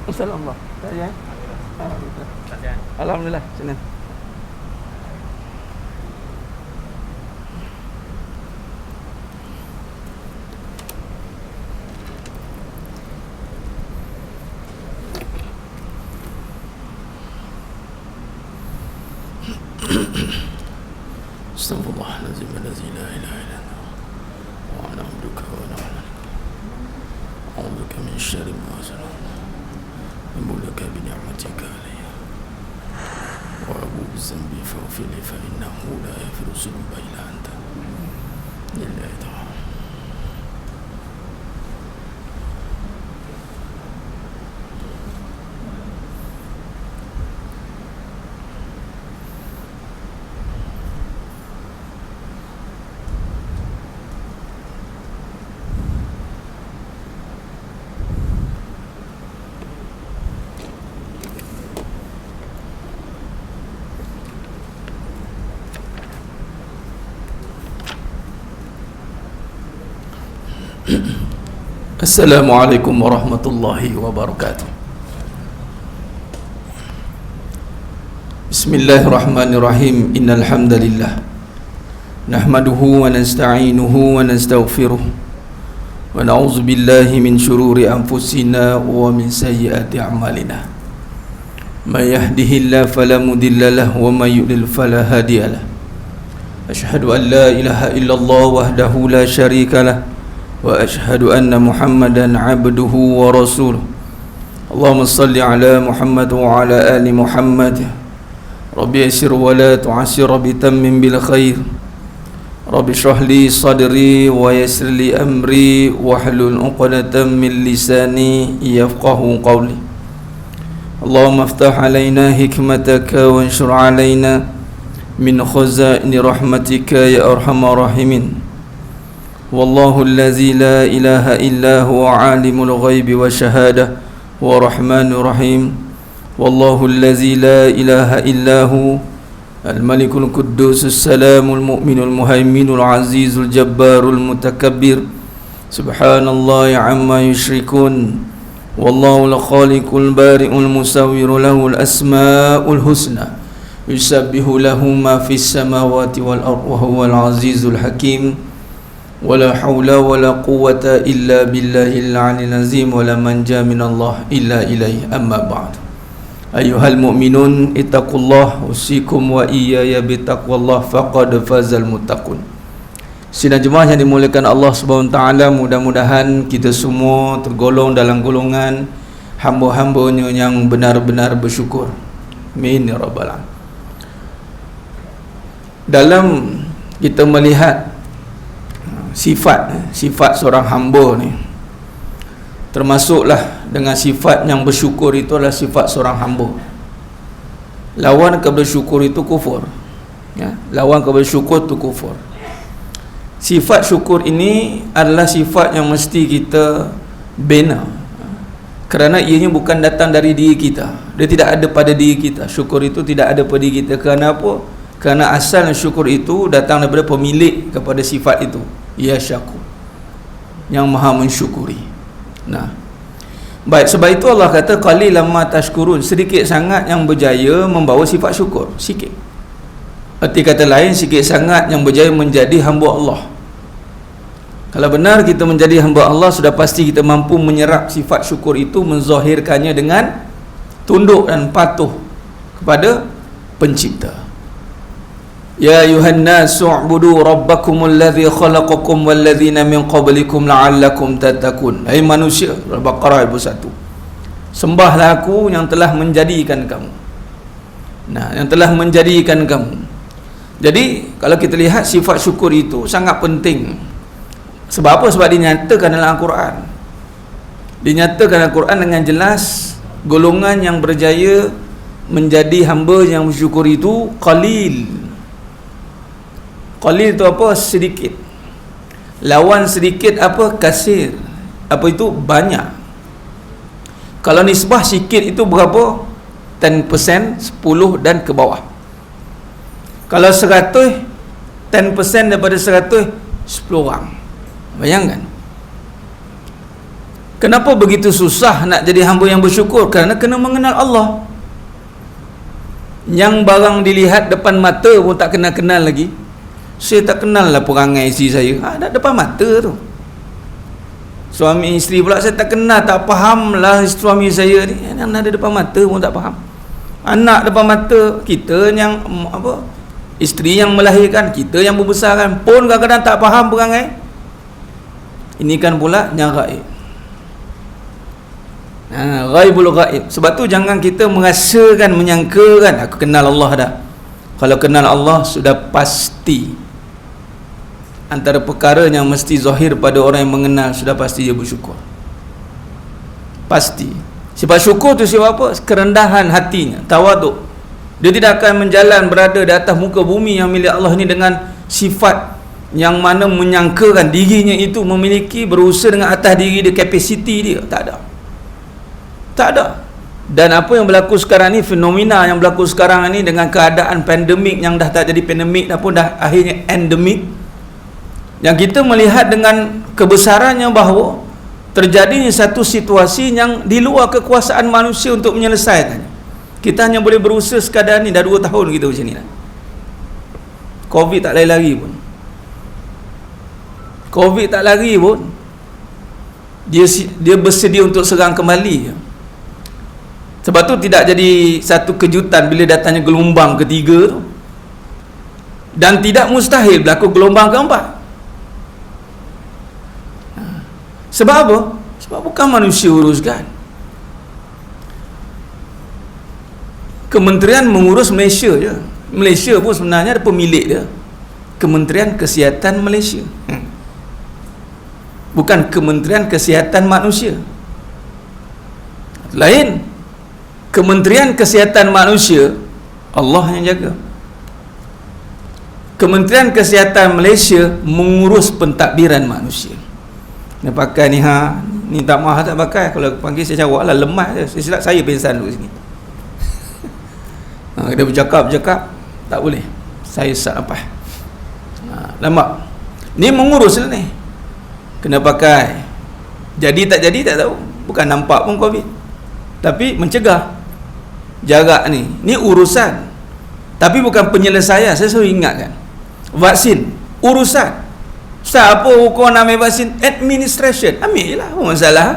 Assalamualaikum. Ya. Alhamdulillah. Sini. Astaghfirullahaladzim alladzi la ilaha illa anta wa ana abduka wa ana a'udzuka min syarri ma sana'tu wa bi ni'matika alayya wa abu bi faghfir li fa innahu la yaghfiru dhunuba illa anta lillahi ta'ala. Assalamualaikum warahmatullahi wabarakatuh. Bismillahirrahmanirrahim. Innal hamdalillah nahmaduhu wa nasta'inuhu wa nastaghfiruh wa na'udzu billahi min shururi anfusina wa min sayyiati a'malina. May yahdihillahu fala mudilla lahu wa may yudlil fala hadiya lahu. Asyhadu an la ilaha illallah wahdahu la syarika lahu wa ashhadu anna Muhammadan abduhu wa rasuluh. Allahumma salli ala Muhammad wa ala ali Muhammad. Rabbi yassir wa la tu'assir, Rabbi tammim bil khair. Rabbi shrah li sadri wa yassir li amri wahlul 'uqdatam min lisani yafqahu qawli. Allahumma iftah alaina hikmataka wa anshur alaina min khazaini rahmatika ya arhamar rahimin. Wallahu allazi la ilaha illa huwa alimul ghaibi wa syahada wa rahmanur rahim. Wallahu allazi la ilaha illa hu al-malikul quddusus salamul mu'minul muhaiminul azizul jabbarul mutakabbir. Subhanallahi amma yushrikun. Wallahu al-khaliqul bari'ul musawwiru lahul asmaul husna. Yusabbihu lahu ma fis samawati wal ardh wa huwal azizul hakim. Wala hawla wala quwwata illa billahil aliyil azim wala manja minallah illa ilaihi amma ba'd. Ayyuhal mu'minun ittaqullah usikum wa iyaya bitaqwallah faqad fazal muttaqun. Sidang jemaah yang dimuliakan Allah Subhanahu wa taala, mudah-mudahan kita semua tergolong dalam golongan hamba-hambanya yang benar-benar bersyukur. Amin ya rabbal alamin. Dalam kita melihat sifat seorang hamba ni, termasuklah dengan sifat yang bersyukur itu adalah sifat seorang hamba. Lawan kepada syukur itu kufur, ya? Lawan kepada syukur itu kufur. Sifat syukur ini adalah sifat yang mesti kita bina, kerana ianya bukan datang dari diri kita. Dia tidak ada pada diri kita. Syukur itu tidak ada pada diri kita. Kerana apa? Kerana asal syukur itu datang daripada pemilik kepada sifat itu, ya syakur, yang maha mensyukuri. Nah, baik, sebab itu Allah kata qalilan ma tashkurun, sedikit sangat yang berjaya membawa sifat syukur, sikit. Arti kata lain, sikit sangat yang berjaya menjadi hamba Allah. Kalau benar kita menjadi hamba Allah, sudah pasti kita mampu menyerap sifat syukur itu, menzahirkannya dengan tunduk dan patuh kepada pencipta. Ya ayuhan nasu ubudu rabbakumul ladzi khalaqakum wal ladzina min qablikum la'allakum tattaqun. Hai manusia, Al-Baqarah ayat 1. Sembahlah aku yang telah menjadikan kamu. Nah, yang telah menjadikan kamu. Jadi, kalau kita lihat sifat syukur itu sangat penting. Sebab apa? Sebab dinyatakan dalam Al-Quran. Dinyatakan dalam Al-Quran dengan jelas, golongan yang berjaya menjadi hamba yang bersyukur itu qalil. Qalil itu apa? Sedikit. Lawan sedikit apa? Kasir. Apa itu? Banyak. Kalau nisbah sikit itu berapa? 10%, 10 dan ke bawah. Kalau 100, 10% daripada 100, 10 orang. Bayangkan. Kenapa begitu susah nak jadi hamba yang bersyukur? Kerana kena mengenal Allah. Yang barang dilihat depan mata pun tak kenal-kenal lagi. Saya tak kenal lah perangai isteri saya. Ada depan mata tu. Suami isteri pula saya tak kenal, tak faham lah suami saya ni. Yang ada depan mata pun tak faham. Anak depan mata, kita yang isteri yang melahirkan, kita yang membesarkan pun kadang-kadang tak faham perangai. Ini kan pula yang gaib. Ghaibul ghaib. Sebab tu jangan kita merasakan, menyangkakan aku kenal Allah dah. Kalau kenal Allah sudah pasti. Antara perkara yang mesti zahir pada orang yang mengenal, sudah pasti dia bersyukur. Pasti. Sebab syukur tu sebab apa? Kerendahan hatinya, tawaduk. Dia tidak akan menjalan berada di atas muka bumi yang milik Allah ni dengan sifat yang mana menyangkakan dirinya itu memiliki, berusaha dengan atas diri dia, kapasiti dia. Tak ada. Tak ada. Dan apa yang berlaku sekarang ni, fenomena yang berlaku sekarang ni dengan keadaan pandemik yang dah tak jadi pandemik dah pun dah akhirnya endemik, yang kita melihat dengan kebesarannya bahawa terjadinya satu situasi yang di luar kekuasaan manusia untuk menyelesaikannya. Kita hanya boleh berusaha sekadar ni. Dah 2 tahun kita macam ni lah. Covid tak lari-lari pun. Covid tak lari pun, dia bersedia untuk serang kembali. Sebab tu tidak jadi satu kejutan bila datangnya gelombang ketiga tu. Dan tidak mustahil berlaku gelombang keempat. Sebab apa? Sebab bukan manusia uruskan. Kementerian mengurus Malaysia je. Malaysia pun sebenarnya ada pemilik dia, Kementerian Kesihatan Malaysia. Bukan Kementerian Kesihatan Manusia. Lain. Kementerian Kesihatan Manusia Allah yang jaga. Kementerian Kesihatan Malaysia mengurus pentadbiran manusia. Dia pakai ni ni tak maaf tak pakai. Kalau panggil saya jawab lah, lemah je. Saya silap saya pingsan dulu sini. Dia bercakap tak boleh. Saya sat apa? Nampak? Ni mengurus lah ni. Kena pakai. Jadi tak jadi tak tahu. Bukan nampak pun Covid. Tapi mencegah. Jarak ni. Ni urusan. Tapi bukan penyelesaian. Saya selalu ingatkan. Vaksin. Urusan. Ustaz, apa kau nak ambil vaksin? Administration. Ambil je lah. Apa masalah?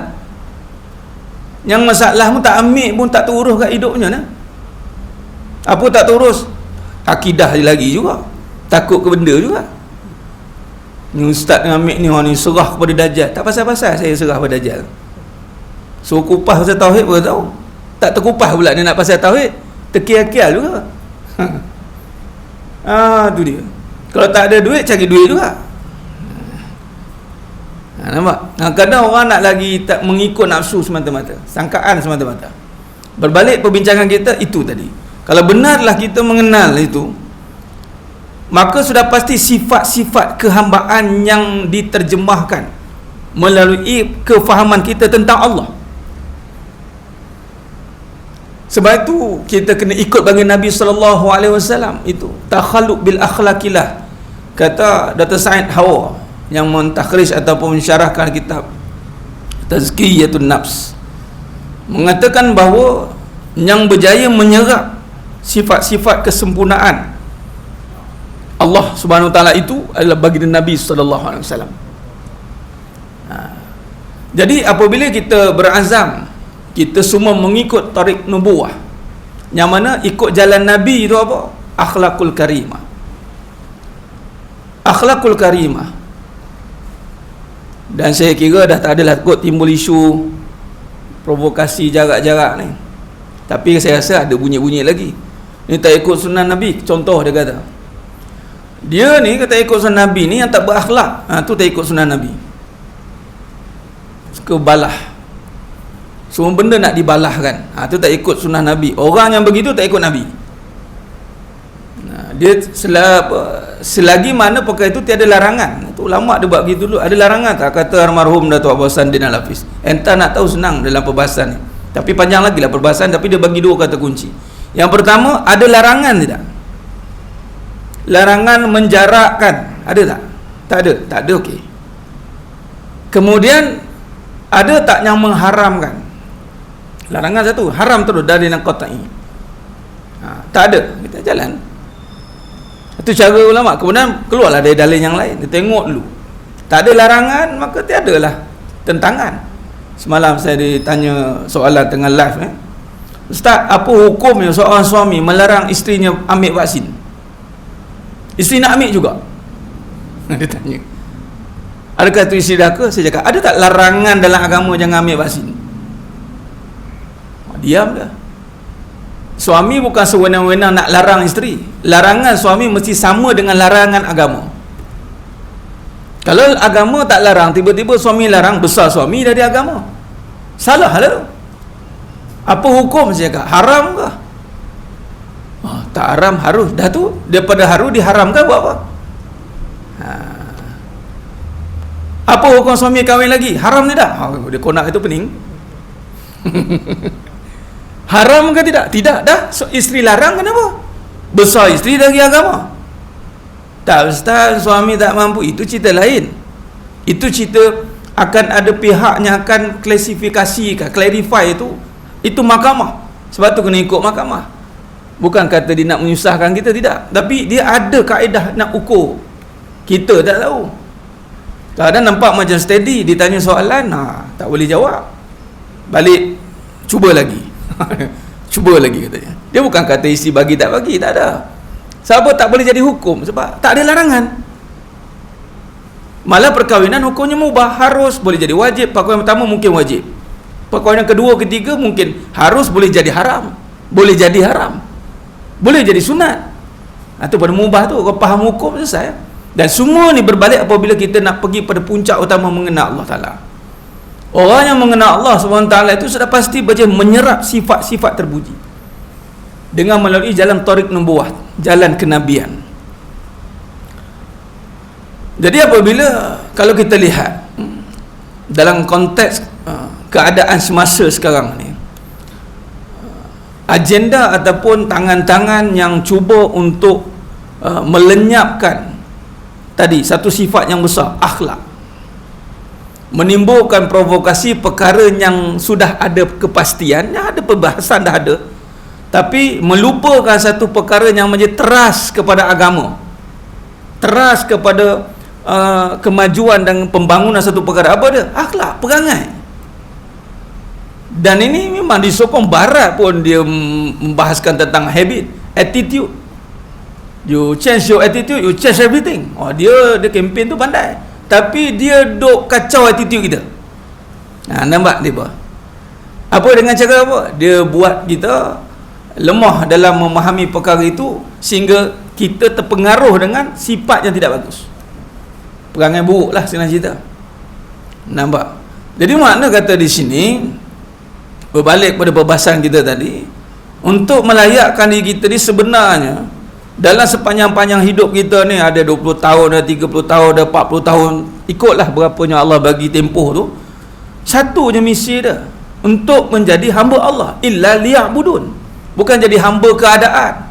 Yang masalah pun tak ambil pun tak terurus kat hidupnya nah. Apa tak terurus? Akidah dia lagi juga. Takut ke benda juga. Ni ustaz yang ambil ni, orang ni serah kepada Dajjal. Tak pasal-pasal saya serah kepada Dajjal. Suruh kupas pasal tauhid pun tahu. Tak terkupas pula dia nak pasal tauhid. Terkial-kial juga. Tu dia. Kalau tak ada duit, cari duit juga. Nampak? Kadang orang nak lagi tak mengikut nafsu semata-mata, sangkaan semata-mata. Berbalik perbincangan kita itu tadi. Kalau benarlah kita mengenal itu, maka sudah pasti sifat-sifat kehambaan yang diterjemahkan melalui kefahaman kita tentang Allah. Sebab itu kita kena ikut bagi Nabi SAW itu. Takhalluq bil akhlaqilah. Kata Dr. Said Hawa yang mentakhrij ataupun mensyarahkan kitab Tazkiyatun Nafs, mengatakan bahawa yang berjaya menyerap sifat-sifat kesempurnaan Allah Subhanahu Wa Taala itu adalah baginda Nabi SAW. Jadi apabila kita berazam kita semua mengikut tarik nubuwah, yang mana ikut jalan Nabi itu apa? Akhlakul karimah. Akhlakul karimah. Dan saya kira dah tak adalah kot timbul isu provokasi jarak-jarak ni. Tapi saya rasa ada bunyi-bunyi lagi. Ni tak ikut sunnah Nabi. Contoh dia kata, dia ni kata ikut sunnah Nabi ni yang tak berakhlak. Tu tak ikut sunnah Nabi. Kebalah. Semua benda nak dibalahkan. Tu tak ikut sunnah Nabi. Orang yang begitu tak ikut Nabi. Dia selagi mana perkara itu tiada larangan. Itu ulama dia buat begitu dulu. Ada larangan tak? Kata almarhum Datuk Abu Hassan Din Al-Hafiz. Entah nak tahu senang dalam perbahasan ni. Tapi panjang lagi lah perbahasan. Tapi dia bagi 2 kata kunci. Yang pertama, ada larangan tidak? Larangan menjarakkan. Ada tak? Tak ada. Tak ada, okey. Kemudian Ada tak yang mengharamkan? Larangan satu, haram terus dari yang qat'i. Tak ada, kita jalan. Itu cara ulama. Kemudian keluarlah dari dalil yang lain. Dia tengok dulu. Tak ada larangan, maka tiadalah tentangan. Semalam saya ditanya soalan tengah live, Ustaz, apa hukumnya seorang suami melarang isterinya ambil vaksin? Isteri nak ambil juga. Dia tanya, adakah itu isteri dah ke? Saya cakap, ada tak larangan dalam agama jangan ambil vaksin? Diam dah. Suami bukan sewenang-wenang nak larang isteri. Larangan suami mesti sama dengan larangan agama. Kalau agama tak larang, tiba-tiba suami larang, besar suami dari agama. Salah lah tu. Apa hukum saya cakap? Haram ke? Tak haram, harus. Dah tu, daripada harus diharamkan buat apa? Apa hukum suami kahwin lagi? Haram tidak? Dia konak itu pening. Haram ke tidak? Tidak dah. Isteri larang kenapa? Besar isteri dari agama. Tak, Ustaz, suami tak mampu. Itu cerita lain. Itu cerita akan ada pihak yang akan klasifikasikan, clarify itu. Itu mahkamah. Sebab tu kena ikut mahkamah. Bukan kata dia nak menyusahkan kita, tidak. Tapi dia ada kaedah nak ukur. Kita tak tahu. Kadang nampak macam steady, ditanya soalan, tak boleh jawab. Balik, cuba lagi. Cuba lagi katanya. Dia bukan kata isteri bagi tak bagi, tak ada. Sebab tak boleh jadi hukum, sebab tak ada larangan. Malah perkahwinan hukumnya mubah, harus, boleh jadi wajib. Perkahwinan pertama mungkin wajib. Perkahwinan kedua, ketiga mungkin harus, boleh jadi haram. Boleh jadi haram. Boleh jadi sunat. Itu pada mubah tu, kau faham hukum selesai. Dan semua ni berbalik apabila kita nak pergi pada puncak utama mengenal Allah Ta'ala. Orang yang mengenal Allah SWT itu sudah pasti menyerap sifat-sifat terpuji dengan melalui jalan tariq nubuwah, jalan kenabian. Jadi apabila, kalau kita lihat dalam konteks keadaan semasa sekarang ni, agenda ataupun tangan-tangan yang cuba untuk melenyapkan tadi satu sifat yang besar, akhlak, menimbulkan provokasi perkara yang sudah ada kepastian, yang ada perbahasan dah ada, tapi melupakan satu perkara yang menjadi teras kepada agama, teras kepada kemajuan dan pembangunan satu perkara. Apa dia? Akhlak, perangai. Dan ini memang disokong barat pun dia membahaskan tentang habit, attitude. You change your attitude, you change everything. Dia kempen tu pandai. Tapi dia duk kacau attitude kita. Nampak dia apa? Apa dengan cara apa? Dia buat kita lemah dalam memahami perkara itu, sehingga kita terpengaruh dengan sifat yang tidak bagus. Perangai buruk lah senang cerita. Nampak? Jadi makna kata di sini, berbalik pada perbahasan kita tadi, untuk melayakkan diri kita ni sebenarnya dalam sepanjang-panjang hidup kita ni, ada 20 tahun, ada 30 tahun, ada 40 tahun, ikutlah berapanya Allah bagi tempoh tu, satu je misi dia, untuk menjadi hamba Allah. Illa liya'budun, bukan jadi hamba keadaan.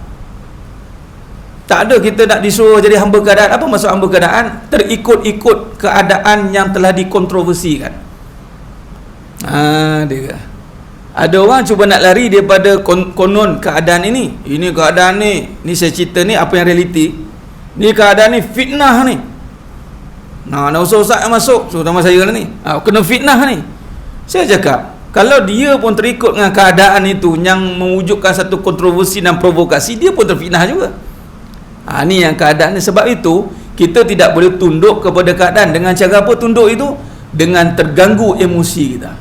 Tak ada kita nak disuruh jadi hamba keadaan. Apa maksud hamba keadaan? Terikut-ikut keadaan yang telah dikontroversikan. Dia ada orang cuba nak lari daripada konon keadaan ini. Ini keadaan ni saya cerita ni apa yang realiti. Ni keadaan ni fitnah ni. Nak usah-usah masuk, terutama saya ni. Kena fitnah ni. Saya cakap, kalau dia pun terikut dengan keadaan itu yang mewujudkan satu kontroversi dan provokasi, dia pun terfitnah juga. Ni yang keadaan ni. Sebab itu kita tidak boleh tunduk kepada keadaan. Dengan cara apa tunduk itu? Dengan terganggu emosi kita,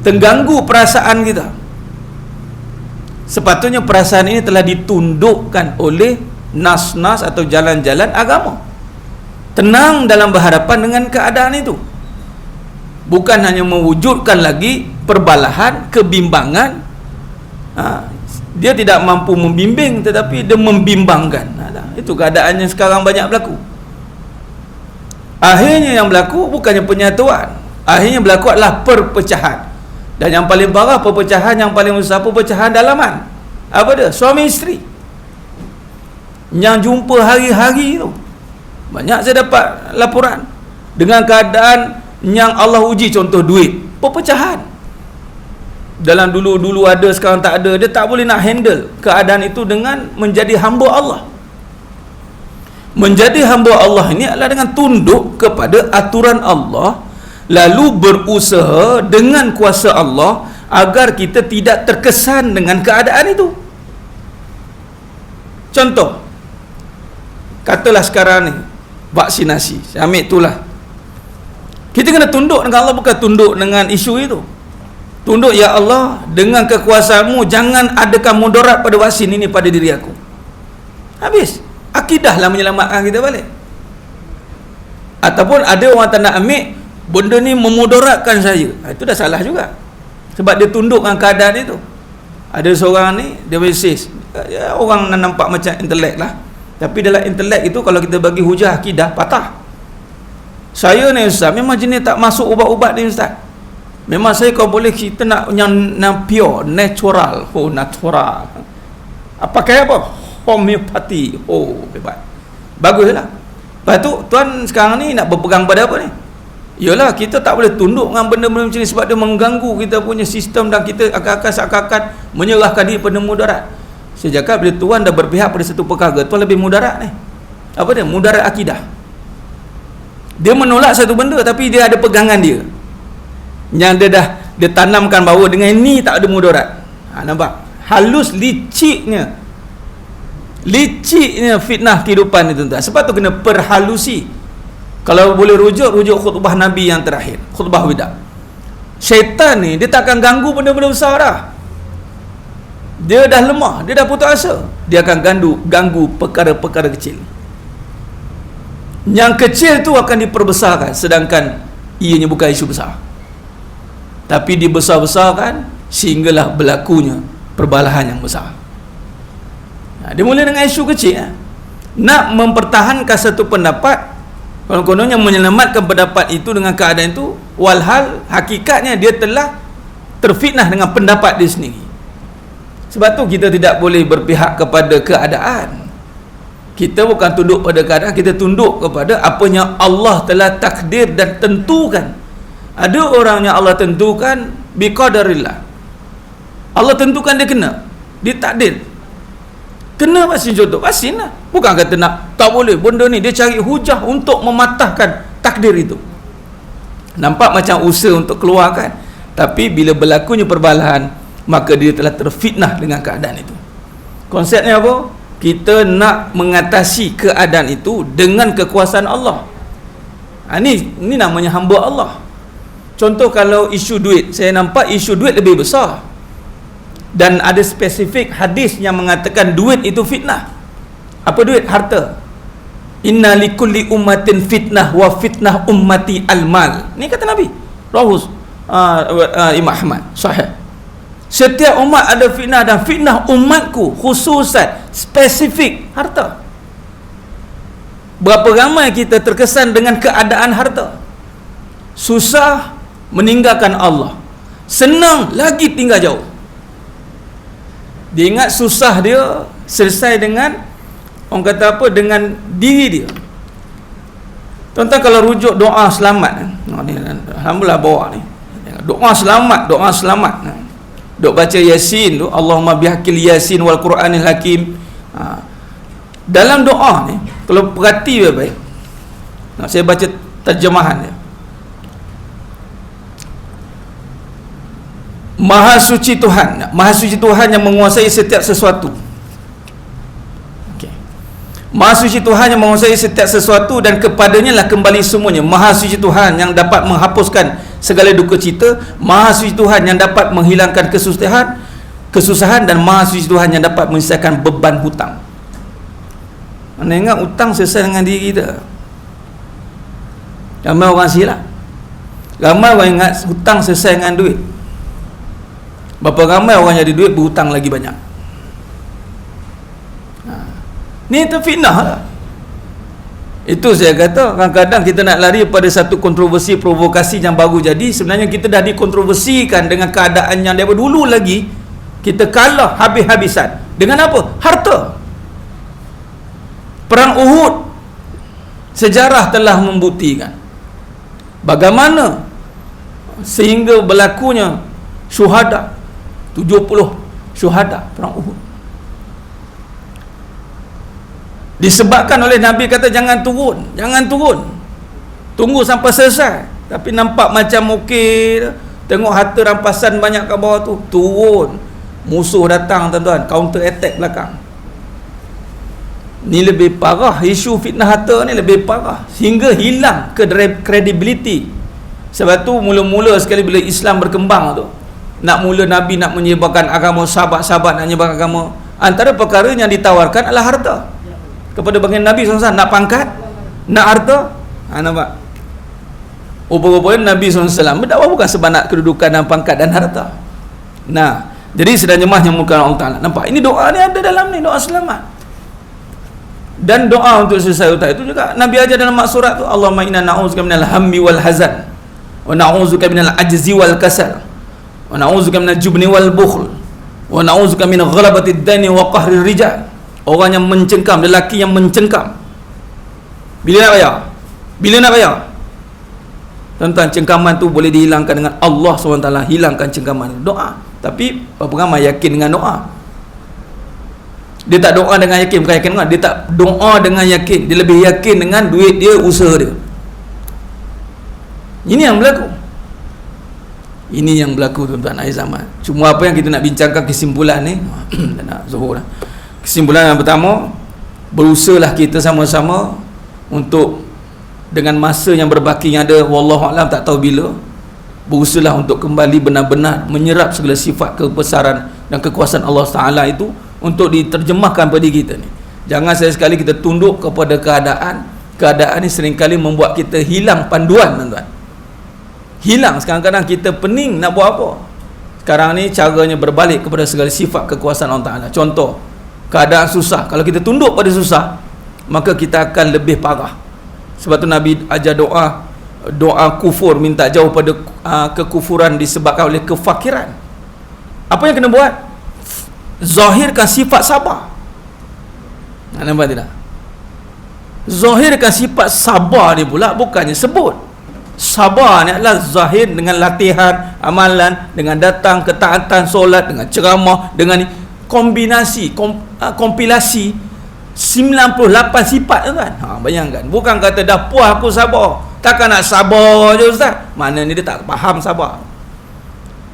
terganggu perasaan kita. Sepatutnya perasaan ini telah ditundukkan oleh nas-nas atau jalan-jalan agama. Tenang dalam berhadapan dengan keadaan itu. Bukan hanya mewujudkan lagi perbalahan, kebimbangan. Dia tidak mampu membimbing, tetapi dia membimbangkan. Itu keadaan yang sekarang banyak berlaku. Akhirnya yang berlaku bukannya penyatuan, akhirnya berlaku adalah perpecahan. Dan yang paling parah, perpecahan yang paling besar, perpecahan dalaman. Apa dia? Suami isteri yang jumpa hari-hari tu. Banyak saya dapat laporan dengan keadaan yang Allah uji, contoh duit, perpecahan. Dalam dulu ada, sekarang tak ada. Dia tak boleh nak handle keadaan itu dengan menjadi hamba Allah. Menjadi hamba Allah ini adalah dengan tunduk kepada aturan Allah, lalu berusaha dengan kuasa Allah agar kita tidak terkesan dengan keadaan itu. Contoh, katalah sekarang ni vaksinasi, saya ambil itulah. Kita kena tunduk dengan Allah, bukan tunduk dengan isu itu. Tunduk, ya Allah, dengan kekuasaanmu jangan adakan mudarat pada vaksin ini pada diri aku. Habis. Akidahlah menyelamatkan kita balik. Ataupun ada orang tak nak ambil, benda ni memudaratkan saya. Itu dah salah juga. Sebab dia tunduk dengan keadaan itu. Ada seorang ni, dia basis, ya, orang nampak macam intelek lah. Tapi dalam intelek itu, kalau kita bagi hujah akidah, patah. Saya ni Ustaz, memang jenis tak masuk ubat-ubat ni Ustaz. Memang saya kalau boleh, kita nak yang pure, natural. Oh, natural. Pakai apa? Homeopati. Oh, hebat. Baguslah. Lepas tu, tuan sekarang ni nak berpegang pada apa ni? Yalah, kita tak boleh tunduk dengan benda-benda macam ni sebab dia mengganggu kita punya sistem dan kita seakan-akan menyerahkan diri pada mudarat. Saya cakap, bila tuan dah berpihak pada satu perkara, tuan lebih mudarat ni. Apa dia? Mudarat akidah. Dia menolak satu benda tapi dia ada pegangan dia. Yang dia tanamkan bahawa dengan ni tak ada mudarat. Nampak? Halus liciknya fitnah kehidupan itu tuan. Sebab tu kena perhalusi. Kalau boleh rujuk khutbah Nabi yang terakhir, khutbah wida. Syaitan ni dia tak akan ganggu benda-benda besar dah. Dia dah lemah, dia dah putus asa. Dia akan ganggu perkara-perkara kecil. Yang kecil tu akan diperbesarkan, sedangkan ianya bukan isu besar. Tapi dibesar-besarkan sehinggalah berlakunya perbalahan yang besar. Dia mula dengan isu kecil. Nak mempertahankan satu pendapat, kononnya menyelamatkan pendapat itu dengan keadaan itu, walhal hakikatnya dia telah terfitnah dengan pendapat dia sendiri. Sebab tu kita tidak boleh berpihak kepada keadaan. Kita bukan tunduk pada keadaan, kita tunduk kepada apa yang Allah telah takdir dan tentukan. Ada orang yang Allah tentukan biqadarillah. Allah tentukan dia kena, dia takdir. Kena vaksin, contoh vaksin lah. Bukan kata nak, tak boleh benda ni, dia cari hujah untuk mematahkan takdir itu. Nampak macam usaha untuk keluarkan, tapi bila berlakunya perbalahan, maka dia telah terfitnah dengan keadaan itu. Konsepnya apa? Kita nak mengatasi keadaan itu dengan kekuasaan Allah. Ini namanya hamba Allah. Contoh kalau isu duit, saya nampak isu duit lebih besar. Dan ada spesifik hadis yang mengatakan duit itu fitnah. Apa duit? Harta. Inna likulli ummatin fitnah wa fitnah ummati al-mal. Ni kata Nabi. Rahus Imam Ahmad. Sahih. Setiap umat ada fitnah dan fitnah umatku khususan spesifik harta. Berapa ramai kita terkesan dengan keadaan harta. Susah meninggalkan Allah. Senang lagi tinggal jauh. Dia ingat susah dia selesai dengan, orang kata apa, dengan diri dia. Tuan-tuan kalau rujuk doa selamat, ni alhamdulillah bawa ni. Doa selamat. Dok baca Yasin tu, Allahumma bihaqil Yasin wal Quranil Hakim. Dalam doa ni, kalau perhati baik-baik, saya baca terjemahan dia. Maha suci Tuhan yang menguasai setiap sesuatu. Maha suci Tuhan yang menguasai setiap sesuatu dan kepadanya lah kembali semuanya. Maha suci Tuhan yang dapat menghapuskan segala duka cita. Maha suci Tuhan yang dapat menghilangkan kesusahan dan Maha suci Tuhan yang dapat menyelesaikan beban hutang. Mana ingat hutang selesai dengan diri kita. Ramai orang silap. Ramai orang ingat hutang selesai dengan duit. Berapa ramai orang jadi duit berhutang lagi banyak. Ni terfitnah lah. Itu saya kata, kadang-kadang kita nak lari pada satu kontroversi, provokasi yang baru jadi. Sebenarnya kita dah dikontroversikan dengan keadaan yang daripada dulu lagi. Kita kalah habis-habisan. Dengan apa? Harta. Perang Uhud, sejarah telah membuktikan bagaimana sehingga berlakunya syuhada 70 syuhada perang Uhud. Disebabkan oleh Nabi kata jangan turun, tunggu sampai selesai. Tapi nampak macam okey, tengok harta rampasan banyak kat bawah tu, turun, musuh datang tuan-tuan, counter attack belakang. Ni lebih parah, isu fitnah harta ni lebih parah, sehingga hilang credibility. Sebab tu mula-mula sekali bila Islam berkembang tu, nak mula Nabi nak menyebarkan agama, sahabat-sahabat nak menyebarkan agama, antara perkara yang ditawarkan adalah harta kepada baginda Nabi SAW. Nak pangkat, nak harta. Nampak? Rupa-rupanya Nabi SAW berdakwah bukan sebab nak kedudukan dan pangkat dan harta. Nah, jadi sedang jemaah yang muka Allah Ta'ala. Nampak? Ini doa ni ada dalam ni, doa selamat. Dan doa untuk selesai utak itu juga Nabi ajar dalam surat tu, Allahumma inna na'udzuka minal hammi wal hazan, wa na'udzuka minal ajzi wal kasal, wa na'udzuka minal jubni wal bukhl, wa na'udzuka min ghalabatid dani wa qahrir rijal. Orang yang mencengkam, lelaki yang mencengkam. Bila nak bayar? Bila nak bayar? Tuan-tuan, cengkaman tu boleh dihilangkan dengan Allah SWT hilangkan cengkaman. Doa. Tapi berapa ramai yakin dengan doa? Dia tak doa dengan yakin, bukan yakin dengan, dia tak doa dengan yakin. Dia lebih yakin dengan duit dia, usaha dia. Ini yang berlaku. Ini yang berlaku tuan-tuan akhir zaman. Cuma apa yang kita nak bincangkan kesimpulan ni, tak nak zuhur lah. Kesimpulan yang pertama, berusahalah kita sama-sama untuk dengan masa yang berbaki yang ada, wallahualam tak tahu bila, berusahalah untuk kembali benar-benar menyerap segala sifat kebesaran dan kekuasaan Allah Ta'ala itu untuk diterjemahkan pada kita ni. Jangan sekali kita tunduk kepada keadaan ni seringkali membuat kita hilang panduan tuan-tuan. Hilang, kadang-kadang kita pening nak buat apa. Sekarang ni caranya berbalik kepada segala sifat kekuasaan Allah Ta'ala. Contoh, keadaan susah, kalau kita tunduk pada susah, maka kita akan lebih parah. Sebab tu Nabi ajar doa kufur, minta jauh pada kekufuran disebabkan oleh kefakiran. Apa yang kena buat? Zahirkan sifat sabar. Nampak tidak? Zahirkan sifat sabar ni pula, bukannya sebut. Sabar ni adalah zahir dengan latihan, amalan, dengan datang, ketaatan, solat, dengan ceramah, dengan kombinasi, kompilasi 98 sifat tuan. Bayangkan, bukan kata dah puas aku sabar, takkan nak sabar je ustaz. Mana ni dia tak faham sabar.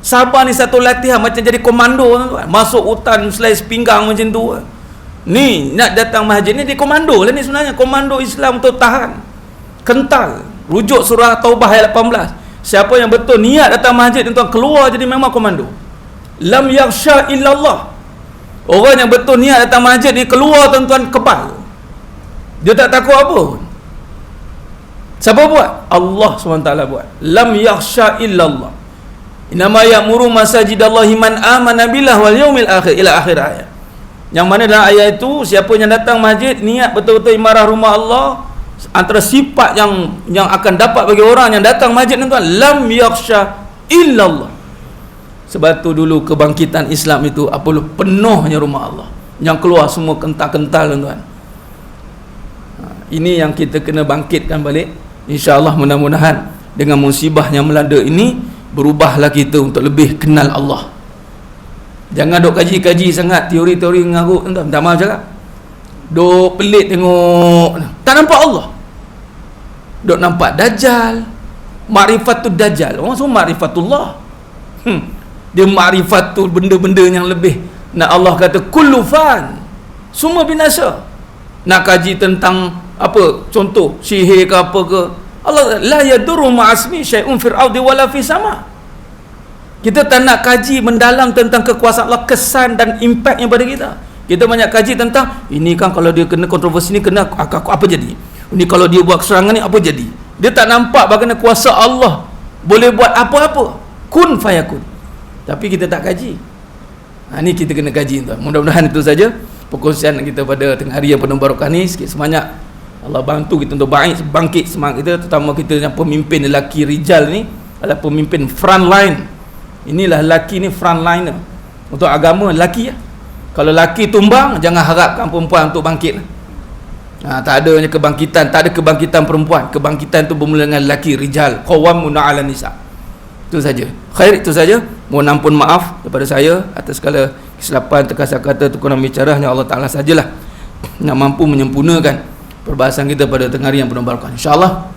Sabar ni satu latihan, macam jadi komando tuan. Masuk hutan slice pinggang macam tu. Ni nak datang masjid ni, dia komando lah ni sebenarnya. Komando Islam untuk tahan, kental. Rujuk surah Taubah ayat 18. Siapa yang betul niat datang masjid tuan, keluar jadi memang komando. Lam yakhsha illallah. Orang yang betul niat datang masjid ni keluar tuan-tuan kebal. Dia tak takut apa pun. Siapa buat? Allah SWT buat. Lam yakhsha illallah. Inama ya'muru masajidallahi man amana billah wal yaumil akhir, ila akhir ayat. Yang mana dalam ayat itu, siapa yang datang masjid niat betul-betul imarah rumah Allah, antara sifat yang akan dapat bagi orang yang datang masjid tuan-tuan, lam yakhsha illallah. Sebab tu dulu kebangkitan Islam itu apa penuhnya rumah Allah, yang keluar semua kental-kental tuan-tuan. Ini yang kita kena bangkitkan balik. InsyaAllah mudah-mudahan dengan musibah yang melanda ini, berubahlah kita untuk lebih kenal Allah. Jangan duk kaji-kaji sangat teori-teori mengarut tuan-tuan. Tak maaf cakap, duk pelik tengok, tak nampak Allah. Duk nampak Dajjal, Ma'rifatul Dajjal. Orang semua Ma'rifatullah. Dia ma'rifat tu benda-benda yang lebih. Nak Allah kata kullu fan, semua binasa. Nak kaji tentang apa, contoh sihir ke apa ke, Allah la yadurru ma'asmi syai'un fil ardi wala fis sama. Kita tak nak kaji mendalam tentang kekuasaan Allah, kesan dan impaknya pada kita. Kita banyak kaji tentang ini kan, kalau dia kena kontroversi ni kena apa jadi, ini kalau dia buat serangan ni apa jadi. Dia tak nampak bagaimana kuasa Allah boleh buat apa-apa, kun fayakun. Tapi kita tak kaji. Ni kita kena kaji tuan. Mudah-mudahan itu saja perkongsian kita pada tengah hari yang penuh barakah ni. Sikit sebanyak Allah bantu kita untuk bangkit semangat kita, terutama kita yang pemimpin lelaki rijal ni adalah pemimpin front line. Inilah lelaki ni front liner untuk agama, lelaki ya. Kalau lelaki tumbang, jangan harapkan perempuan untuk bangkit. Tak adanya kebangkitan, tak ada kebangkitan perempuan. Kebangkitan tu bermula dengan lelaki rijal, qawwamuna 'alan nisa. Itu saja. Khair, itu saja. Mohon ampun maaf daripada saya atas segala kesilapan, terkasar kata, tukuran bicara. Hanya Allah Ta'ala sajalah yang mampu menyempurnakan perbahasan kita pada tengah hari yang penuh barakah. InsyaAllah,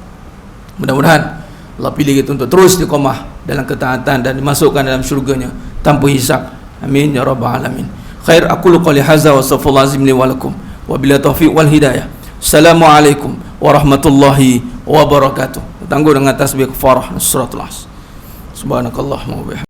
mudah-mudahan Allah pilih kita untuk terus istiqamah dalam ketaatan dan dimasukkan dalam syurganya tanpa hisab. Amin ya rabbal alamin. Khair, aqulu qali hadza wa astaghfirullah azim li wa lakum wa bila taufiq wal hidayah. Assalamualaikum warahmatullahi wabarakatuh. Tangguh dengan tasbih kafarah suratul As. Subhanakallahumma wa bihamdika.